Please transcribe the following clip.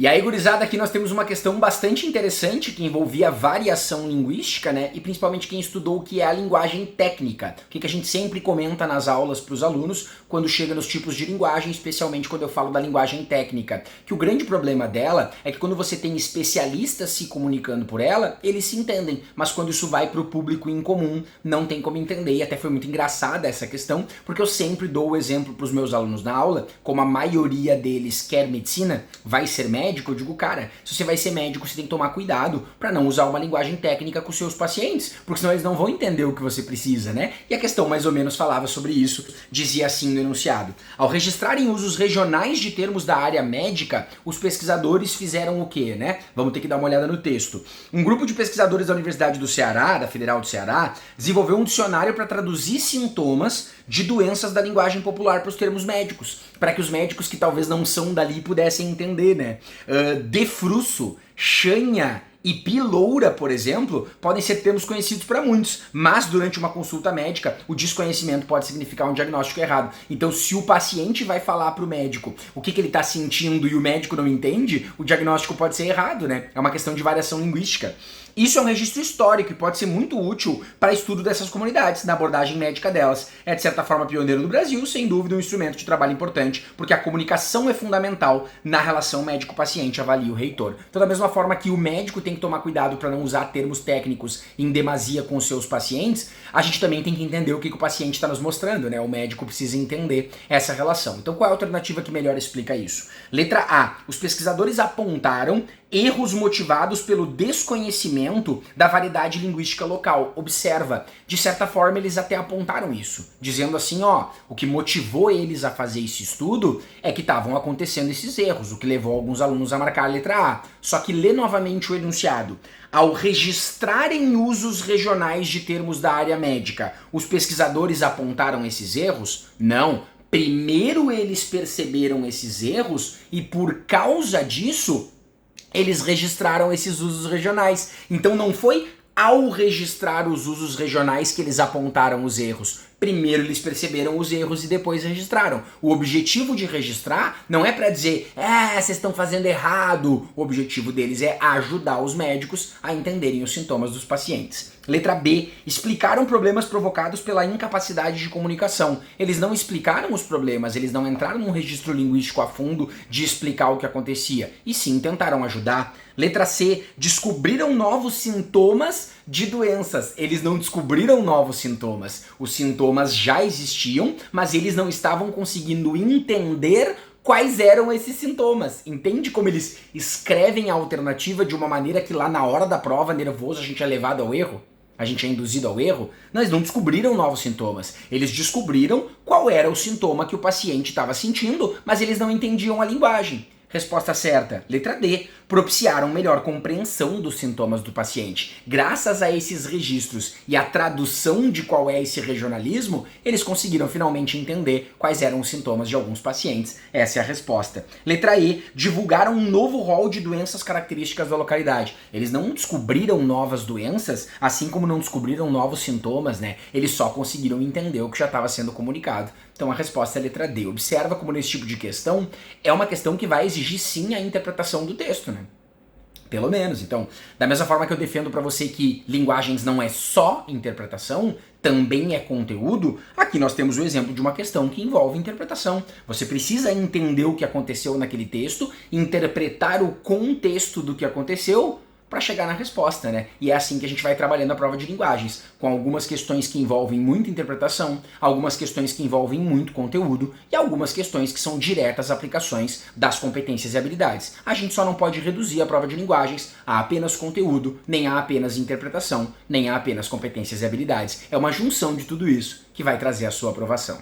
E aí, gurizada, aqui nós temos uma questão bastante interessante que envolvia variação linguística, né? E principalmente quem estudou o que é a linguagem técnica. O que a gente sempre comenta nas aulas para os alunos quando chega nos tipos de linguagem, especialmente quando eu falo da linguagem técnica. Que o grande problema dela é que quando você tem especialistas se comunicando por ela, eles se entendem. Mas quando isso vai para o público em comum, não tem como entender. E até foi muito engraçada essa questão, porque eu sempre dou o exemplo para os meus alunos na aula, como a maioria deles quer medicina, vai ser médico, eu digo, cara, se você vai ser médico, você tem que tomar cuidado para não usar uma linguagem técnica com seus pacientes, porque senão eles não vão entender o que você precisa, né? E a questão mais ou menos falava sobre isso, dizia assim no enunciado: ao registrarem usos regionais de termos da área médica, os pesquisadores fizeram o quê, né? Vamos ter que dar uma olhada no texto. Um grupo de pesquisadores da Universidade do Ceará, da Federal do Ceará, desenvolveu um dicionário para traduzir sintomas de doenças da linguagem popular para os termos médicos, para que os médicos que talvez não são dali pudessem entender, né? Defruço, chanha e piloura, por exemplo, podem ser termos conhecidos para muitos, mas durante uma consulta médica, o desconhecimento pode significar um diagnóstico errado. Então, se o paciente vai falar para o médico o que ele está sentindo e o médico não entende, o diagnóstico pode ser errado, né? É uma questão de variação linguística. Isso é um registro histórico e pode ser muito útil para estudo dessas comunidades, na abordagem médica delas. É de certa forma pioneiro no Brasil, sem dúvida um instrumento de trabalho importante, porque a comunicação é fundamental na relação médico-paciente, avalia o reitor. Então, da mesma forma que o médico tem que tomar cuidado para não usar termos técnicos em demasia com os seus pacientes, a gente também tem que entender o que o paciente está nos mostrando, né? O médico precisa entender essa relação. Então, qual é a alternativa que melhor explica isso? Letra A. Os pesquisadores apontaram erros motivados pelo desconhecimento da variedade linguística local. Observa, de certa forma eles até apontaram isso, dizendo assim, ó, o que motivou eles a fazer esse estudo é que estavam acontecendo esses erros, o que levou alguns alunos a marcar a letra A. Só que lê novamente o enunciado. Ao registrarem usos regionais de termos da área médica, os pesquisadores apontaram esses erros? Não. Primeiro eles perceberam esses erros e por causa disso eles registraram esses usos regionais. Então não foi ao registrar os usos regionais que eles apontaram os erros. Primeiro eles perceberam os erros e depois registraram. O objetivo de registrar não é para dizer, vocês estão fazendo errado. O objetivo deles é ajudar os médicos a entenderem os sintomas dos pacientes. Letra B. Explicaram problemas provocados pela incapacidade de comunicação. Eles não explicaram os problemas, eles não entraram num registro linguístico a fundo de explicar o que acontecia. E sim, tentaram ajudar. Letra C. Descobriram novos sintomas de doenças. Eles não descobriram novos sintomas. Os sintomas já existiam, mas eles não estavam conseguindo entender quais eram esses sintomas. Entende como eles escrevem a alternativa de uma maneira que lá na hora da prova, nervoso, a gente é levado ao erro? A gente é induzido ao erro? Eles não descobriram novos sintomas. Eles descobriram qual era o sintoma que o paciente estava sentindo, mas eles não entendiam a linguagem. Resposta certa, letra D. Propiciaram melhor compreensão dos sintomas do paciente. Graças a esses registros e a tradução de qual é esse regionalismo, eles conseguiram finalmente entender quais eram os sintomas de alguns pacientes. Essa é a resposta. Letra E. Divulgaram um novo rol de doenças características da localidade. Eles não descobriram novas doenças, assim como não descobriram novos sintomas, né? Eles só conseguiram entender o que já estava sendo comunicado. Então a resposta é a letra D. Observa como nesse tipo de questão é uma questão que vai exigir sim a interpretação do texto, né? Pelo menos. Então, da mesma forma que eu defendo para você que linguagens não é só interpretação, também é conteúdo, aqui nós temos o exemplo de uma questão que envolve interpretação. Você precisa entender o que aconteceu naquele texto, interpretar o contexto do que aconteceu para chegar na resposta, né? E é assim que a gente vai trabalhando a prova de linguagens, com algumas questões que envolvem muita interpretação, algumas questões que envolvem muito conteúdo e algumas questões que são diretas aplicações das competências e habilidades. A gente só não pode reduzir a prova de linguagens a apenas conteúdo, nem a apenas interpretação, nem a apenas competências e habilidades. É uma junção de tudo isso que vai trazer a sua aprovação.